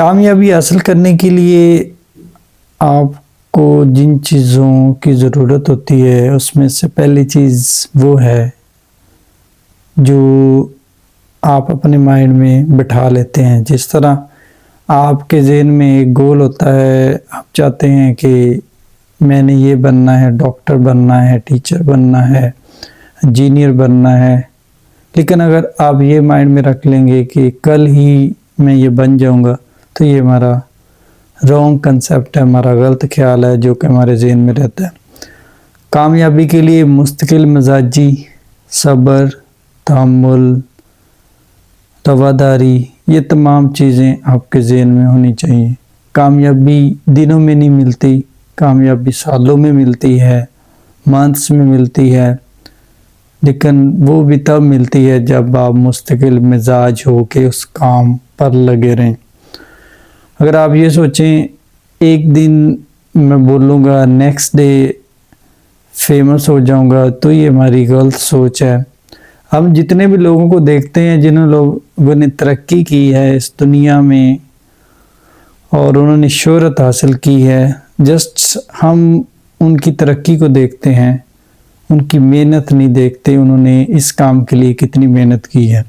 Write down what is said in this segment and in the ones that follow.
کامیابی حاصل کرنے کے لیے آپ کو جن چیزوں کی ضرورت ہوتی ہے اس میں سے پہلی چیز وہ ہے جو آپ اپنے مائنڈ میں بٹھا لیتے ہیں. جس طرح آپ کے ذہن میں ایک گول ہوتا ہے، آپ چاہتے ہیں کہ میں نے یہ بننا ہے، ڈاکٹر بننا ہے، ٹیچر بننا ہے، انجینئر بننا ہے. لیکن اگر آپ یہ مائنڈ میں رکھ لیں گے کہ کل ہی میں یہ بن جاؤں گا، تو یہ ہمارا رانگ کنسیپٹ ہے، ہمارا غلط خیال ہے جو کہ ہمارے ذہن میں رہتا ہے. کامیابی کے لیے مستقل مزاجی، صبر، تحمل، رواداری، یہ تمام چیزیں آپ کے ذہن میں ہونی چاہیے. کامیابی دنوں میں نہیں ملتی، کامیابی سالوں میں ملتی ہے، منتھس میں ملتی ہے، لیکن وہ بھی تب ملتی ہے جب آپ مستقل مزاج ہو کے اس کام پر لگے رہیں. اگر آپ یہ سوچیں ایک دن میں بولوں گا نیکسٹ ڈے فیمس ہو جاؤں گا، تو یہ ہماری غلط سوچ ہے. ہم جتنے بھی لوگوں کو دیکھتے ہیں جنہوں لوگوں نے ترقی کی ہے اس دنیا میں اور انہوں نے شہرت حاصل کی ہے، جسٹ ہم ان کی ترقی کو دیکھتے ہیں، ان کی محنت نہیں دیکھتے انہوں نے اس کام کے لیے کتنی محنت کی ہے.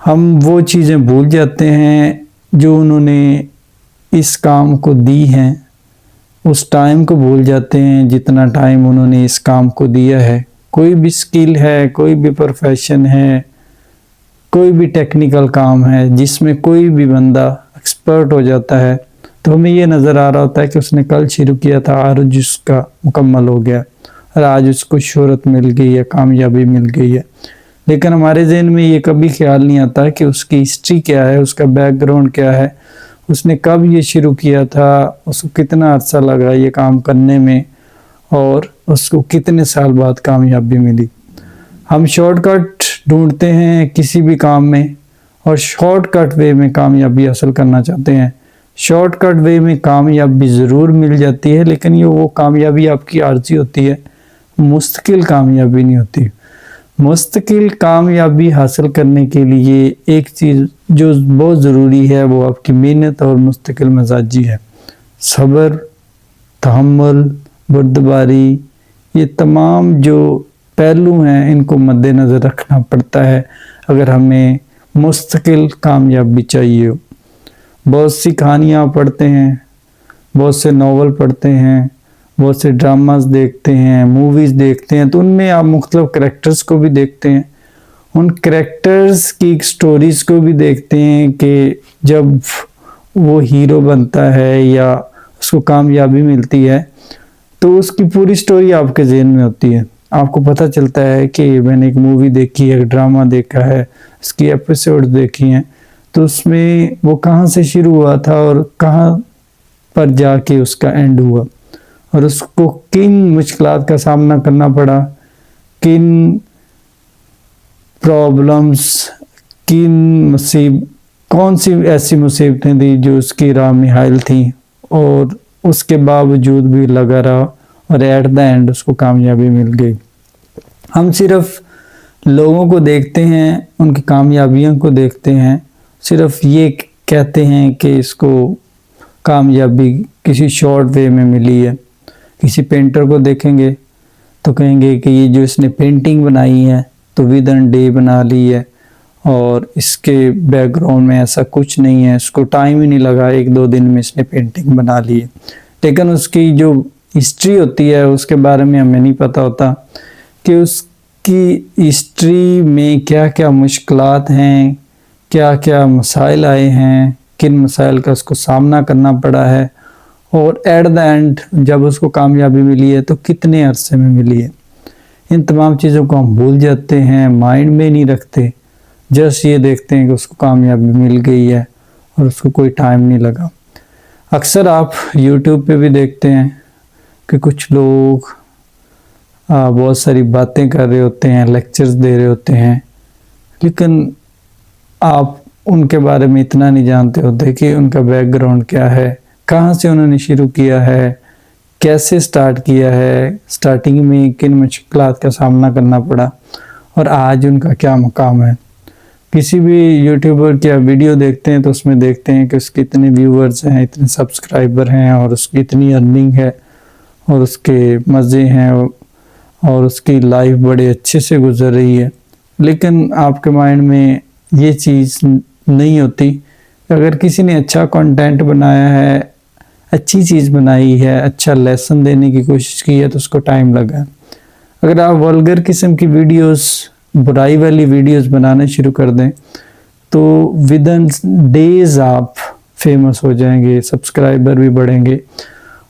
ہم وہ چیزیں بھول جاتے ہیں جو انہوں نے اس کام کو دی ہیں، اس ٹائم کو بھول جاتے ہیں جتنا ٹائم انہوں نے اس کام کو دیا ہے. کوئی بھی سکل ہے، کوئی بھی پروفیشن ہے، کوئی بھی ٹیکنیکل کام ہے جس میں کوئی بھی بندہ ایکسپرٹ ہو جاتا ہے تو ہمیں یہ نظر آ رہا ہوتا ہے کہ اس نے کل شروع کیا تھا اور اس کا مکمل ہو گیا اور آج اس کو شہرت مل گئی ہے، کامیابی مل گئی ہے. لیکن ہمارے ذہن میں یہ کبھی خیال نہیں آتا کہ اس کی ہسٹری کیا ہے، اس کا بیک گراؤنڈ کیا ہے، اس نے کب یہ شروع کیا تھا، اس کو کتنا عرصہ لگا یہ کام کرنے میں اور اس کو کتنے سال بعد کامیابی ملی. ہم شارٹ کٹ ڈھونڈتے ہیں کسی بھی کام میں اور شارٹ کٹ وے میں کامیابی حاصل کرنا چاہتے ہیں. شارٹ کٹ وے میں کامیابی ضرور مل جاتی ہے، لیکن یہ وہ کامیابی آپ کی عارضی ہوتی ہے، مستقل کامیابی نہیں ہوتی. مستقل کامیابی حاصل کرنے کے لیے ایک چیز جو بہت ضروری ہے وہ آپ کی محنت اور مستقل مزاجی ہے. صبر، تحمل، بردباری، یہ تمام جو پہلو ہیں ان کو مد نظر رکھنا پڑتا ہے اگر ہمیں مستقل کامیابی چاہیے ہو. بہت سی کہانیاں پڑھتے ہیں، بہت سے ناول پڑھتے ہیں، بہت سے ڈراماز دیکھتے ہیں، موویز دیکھتے ہیں، تو ان میں آپ مختلف کریکٹرز کو بھی دیکھتے ہیں. ان کریکٹرز کی سٹوریز کو بھی دیکھتے ہیں کہ جب وہ ہیرو بنتا ہے یا اس کو کامیابی ملتی ہے تو اس کی پوری سٹوری آپ کے ذہن میں ہوتی ہے. آپ کو پتہ چلتا ہے کہ میں نے ایک مووی دیکھی ہے، ایک ڈرامہ دیکھا ہے، اس کی ایپیسوڈ دیکھی ہیں، تو اس میں وہ کہاں سے شروع ہوا تھا اور کہاں پر جا کے اس کا اینڈ ہوا اور اس کو کن مشکلات کا سامنا کرنا پڑا، کن پرابلمز، کون سی ایسی مصیبتیں تھیں جو اس کی راہ میں حائل تھیں اور اس کے باوجود بھی لگا رہا اور ایٹ دا اینڈ اس کو کامیابی مل گئی. ہم صرف لوگوں کو دیکھتے ہیں، ان کی کامیابیوں کو دیکھتے ہیں، صرف یہ کہتے ہیں کہ اس کو کامیابی کسی شارٹ وے میں ملی ہے. کسی پینٹر کو دیکھیں گے تو کہیں گے کہ یہ جو اس نے پینٹنگ بنائی ہے تو ود ان ڈے بنا لی ہے اور اس کے بیک گراؤنڈ میں ایسا کچھ نہیں ہے، اس کو ٹائم ہی نہیں لگا، 1-2 دن میں اس نے پینٹنگ بنا لی ہے. لیکن اس کی جو ہسٹری ہوتی ہے اس کے بارے میں ہمیں نہیں پتہ ہوتا کہ اس کی ہسٹری میں کیا کیا مشکلات ہیں، کیا کیا مسائل آئے ہیں، کن مسائل کا اس کو سامنا کرنا پڑا ہے اور ایٹ دا اینڈ جب اس کو کامیابی ملی ہے تو کتنے عرصے میں ملی ہے. ان تمام چیزوں کو ہم بھول جاتے ہیں، مائنڈ میں نہیں رکھتے، جسٹ یہ دیکھتے ہیں کہ اس کو کامیابی مل گئی ہے اور اس کو کوئی ٹائم نہیں لگا. اکثر آپ یوٹیوب پہ بھی دیکھتے ہیں کہ کچھ لوگ بہت ساری باتیں کر رہے ہوتے ہیں، لیکچرز دے رہے ہوتے ہیں، لیکن آپ ان کے بارے میں اتنا نہیں جانتے ہوتے کہ ان کا بیک گراؤنڈ کیا ہے، کہاں سے انہوں نے شروع کیا ہے، کیسے سٹارٹ کیا ہے، سٹارٹنگ میں کن مشکلات کا سامنا کرنا پڑا اور آج ان کا کیا مقام ہے. کسی بھی یوٹیوبر کی آپ ویڈیو دیکھتے ہیں تو اس میں دیکھتے ہیں کہ اس کے اتنے ویورز ہیں، اتنے سبسکرائبر ہیں، اور اس کی اتنی ارننگ ہے، اور اس کے مزے ہیں، اور اس کی لائف بڑے اچھے سے گزر رہی ہے. لیکن آپ کے مائنڈ میں یہ چیز نہیں ہوتی. اگر کسی نے اچھا کنٹینٹ بنایا ہے، اچھی چیز بنائی ہے، اچھا لیسن دینے کی کوشش کی ہے، تو اس کو ٹائم لگا. اگر آپ ولگر قسم کی ویڈیوز، برائی والی ویڈیوز بنانا شروع کر دیں تو ودن ڈیز آپ فیمس ہو جائیں گے، سبسکرائبر بھی بڑھیں گے،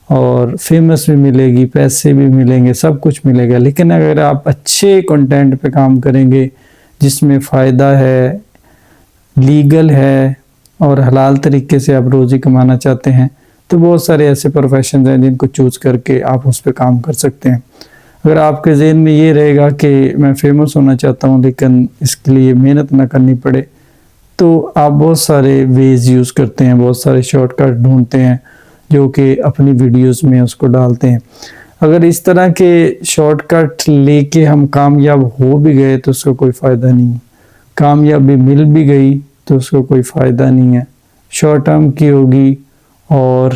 اور فیمس بھی ملے گی، پیسے بھی ملیں گے، سب کچھ ملے گا. لیکن اگر آپ اچھے کنٹینٹ پہ کام کریں گے جس میں فائدہ ہے، لیگل ہے، اور حلال طریقے سے آپ روزی کمانا چاہتے ہیں، تو بہت سارے ایسے پروفیشنز ہیں جن کو چوز کر کے آپ اس پہ کام کر سکتے ہیں. اگر آپ کے ذہن میں یہ رہے گا کہ میں فیمس ہونا چاہتا ہوں لیکن اس کے لیے محنت نہ کرنی پڑے، تو آپ بہت سارے ویز یوز کرتے ہیں، بہت سارے شارٹ کٹ ڈھونڈتے ہیں جو کہ اپنی ویڈیوز میں اس کو ڈالتے ہیں. اگر اس طرح کے شارٹ کٹ لے کے ہم کامیاب ہو بھی گئے تو اس کا کوئی فائدہ نہیں ہے. کامیابی مل بھی گئی تو اس کو کوئی فائدہ نہیں ہے، شارٹ ٹرم کی ہوگی. اور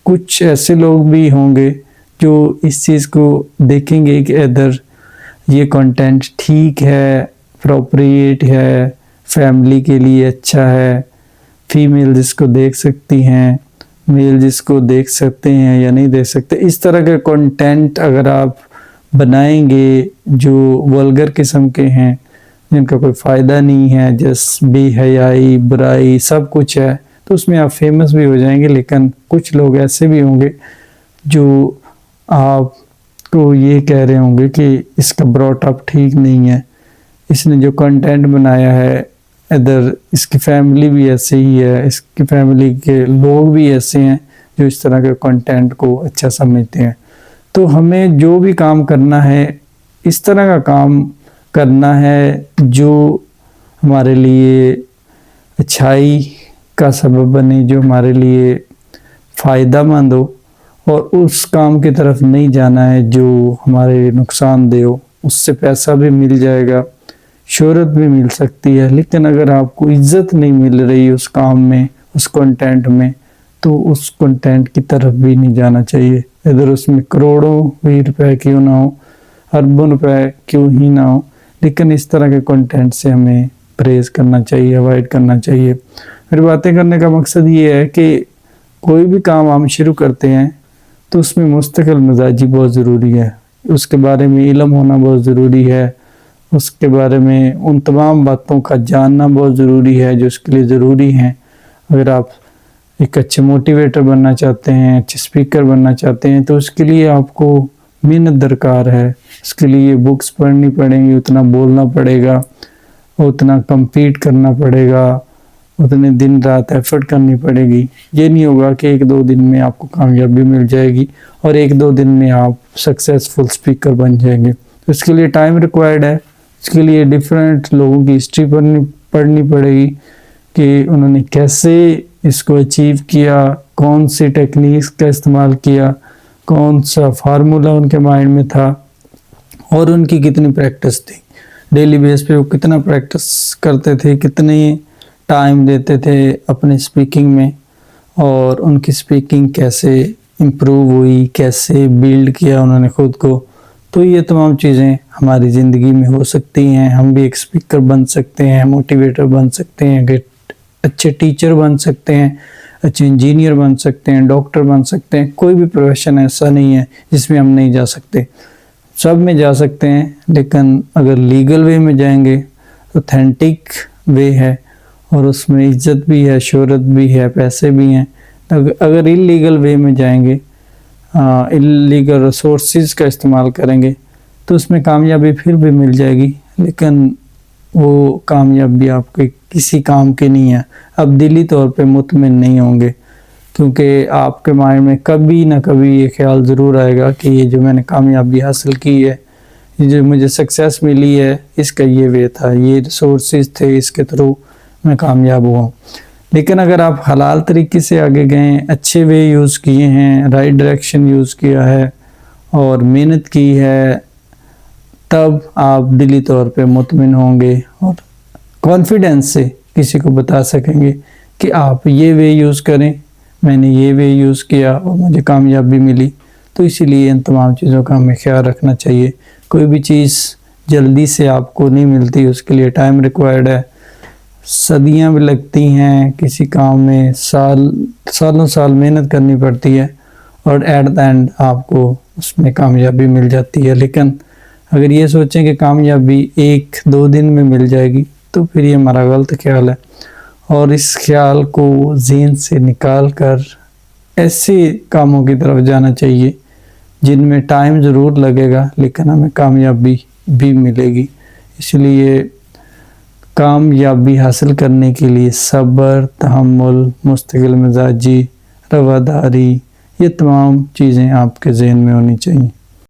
کچھ ایسے لوگ بھی ہوں گے جو اس چیز کو دیکھیں گے کہ ادھر یہ کنٹینٹ ٹھیک ہے، اپروپریٹ ہے، فیملی کے لیے اچھا ہے، فیمیل جس کو دیکھ سکتی ہیں، میل جس کو دیکھ سکتے ہیں یا نہیں دیکھ سکتے. اس طرح کے کنٹینٹ اگر آپ بنائیں گے جو ولگر قسم کے ہیں، جن کا کوئی فائدہ نہیں ہے، جس بے حیائی، برائی، سب کچھ ہے، تو اس میں آپ فیمس بھی ہو جائیں گے. لیکن کچھ لوگ ایسے بھی ہوں گے جو آپ کو یہ کہہ رہے ہوں گے کہ اس کا براٹ اپ ٹھیک نہیں ہے، اس نے جو کنٹینٹ بنایا ہے ادھر اس کی فیملی بھی ایسے ہی ہے، اس کی فیملی کے لوگ بھی ایسے ہیں جو اس طرح کے کنٹینٹ کو اچھا سمجھتے ہیں. تو ہمیں جو بھی کام کرنا ہے اس طرح کا کام کرنا ہے جو ہمارے لیے اچھائی کا سبب بنے، جو ہمارے لیے فائدہ مند ہو، اور اس کام کی طرف نہیں جانا ہے جو ہمارے نقصان دہ ہو. اس سے پیسہ بھی مل جائے گا، شہرت بھی مل سکتی ہے، لیکن اگر آپ کو عزت نہیں مل رہی اس کام میں، اس کنٹینٹ میں، تو اس کنٹینٹ کی طرف بھی نہیں جانا چاہیے. ادھر اس میں کروڑوں بھی روپے کیوں نہ ہو، اربوں روپے کیوں ہی نہ ہو، لیکن اس طرح کے کنٹینٹ سے ہمیں پرہیز کرنا چاہیے، اوائڈ کرنا چاہیے. میری باتیں کرنے کا مقصد یہ ہے کہ کوئی بھی کام ہم شروع کرتے ہیں تو اس میں مستقل مزاجی بہت ضروری ہے، اس کے بارے میں علم ہونا بہت ضروری ہے، اس کے بارے میں ان تمام باتوں کا جاننا بہت ضروری ہے جو اس کے لیے ضروری ہیں. اگر آپ ایک اچھے موٹیویٹر بننا چاہتے ہیں، اچھے اسپیکر بننا چاہتے ہیں، تو اس کے لیے آپ کو محنت درکار ہے. اس کے لیے بکس پڑھنی پڑیں گی، اتنا بولنا پڑے گا، اتنا کمپیٹ کرنا پڑے گا، اتنے دن رات ایفرٹ کرنی پڑے گی. یہ نہیں ہوگا کہ ایک دو دن میں آپ کو کامیابی مل جائے گی اور ایک دو دن میں آپ سکسیسفل اسپیکر بن جائیں گے. اس کے لیے ٹائم ریکوائرڈ ہے. اس کے لیے ڈیفرنٹ لوگوں کی ہسٹری پڑھنی پڑے گی کہ انہوں نے کیسے اس کو اچیو کیا، کون سی ٹیکنیکس کا استعمال کیا، کون سا فارمولا ان کے مائنڈ میں تھا، اور ان کی کتنی پریکٹس تھی. ڈیلی بیس پہ وہ کتنا پریکٹس کرتے تھے، کتنے ٹائم دیتے تھے اپنے اسپیکنگ میں، اور ان کی اسپیکنگ کیسے امپروو ہوئی، کیسے بیلڈ کیا انہوں نے خود کو. تو یہ تمام چیزیں ہماری زندگی میں ہو سکتی ہیں. ہم بھی ایک اسپیکر بن سکتے ہیں، موٹیویٹر بن سکتے ہیں، اچھے ٹیچر بن سکتے ہیں، اچھے انجینئر بن سکتے ہیں، ڈاکٹر بن سکتے ہیں. کوئی بھی پروفیشن ایسا نہیں ہے جس میں ہم نہیں جا سکتے، سب میں جا سکتے ہیں. لیکن اگر لیگل وے میں جائیں گے، اوتھینٹک وے ہے، اور اس میں عزت بھی ہے، شہرت بھی ہے، پیسے بھی ہیں. اگر انلیگل وے میں جائیں گے، انلیگل ریسورسز کا استعمال کریں گے، تو اس میں کامیابی پھر بھی مل جائے گی، لیکن وہ کامیابی آپ کے کسی کام کی نہیں ہے. اب دلی طور پہ مطمئن نہیں ہوں گے، کیونکہ آپ کے مائنڈ میں کبھی نہ کبھی یہ خیال ضرور آئے گا کہ یہ جو میں نے کامیابی حاصل کی ہے، یہ جو مجھے سکسیس ملی ہے، اس کا یہ وے تھا، یہ ریسورسز تھے، اس کے تھرو میں کامیاب ہوا. لیکن اگر آپ حلال طریقے سے آگے گئے، اچھے وے یوز کیے ہیں، رائٹ ڈائریکشن یوز کیا ہے، اور محنت کی ہے، تب آپ دلی طور پہ مطمئن ہوں گے اور کانفیڈنس سے کسی کو بتا سکیں گے کہ آپ یہ وے یوز کریں، میں نے یہ وے یوز کیا اور مجھے کامیابی ملی۔ تو اسی لیے ان تمام چیزوں کا ہمیں خیال رکھنا چاہیے۔ کوئی بھی چیز جلدی سے آپ کو نہیں ملتی، اس کے لیے ٹائم ریکوائرڈ ہے، صدیاں بھی لگتی ہیں، کسی کام میں سالوں سال محنت کرنی پڑتی ہے، اور ایٹ دا اینڈ آپ کو اس میں کامیابی مل جاتی ہے۔ لیکن اگر یہ سوچیں کہ کامیابی 1-2 دن میں مل جائے گی تو پھر یہ ہمارا غلط خیال ہے، اور اس خیال کو ذہن سے نکال کر ایسے کاموں کی طرف جانا چاہیے جن میں ٹائم ضرور لگے گا لیکن ہمیں کامیابی بھی ملے گی۔ اس لیے کامیابی حاصل کرنے کے لیے صبر، تحمل، مستقل مزاجی، رواداری، یہ تمام چیزیں آپ کے ذہن میں ہونی چاہیے۔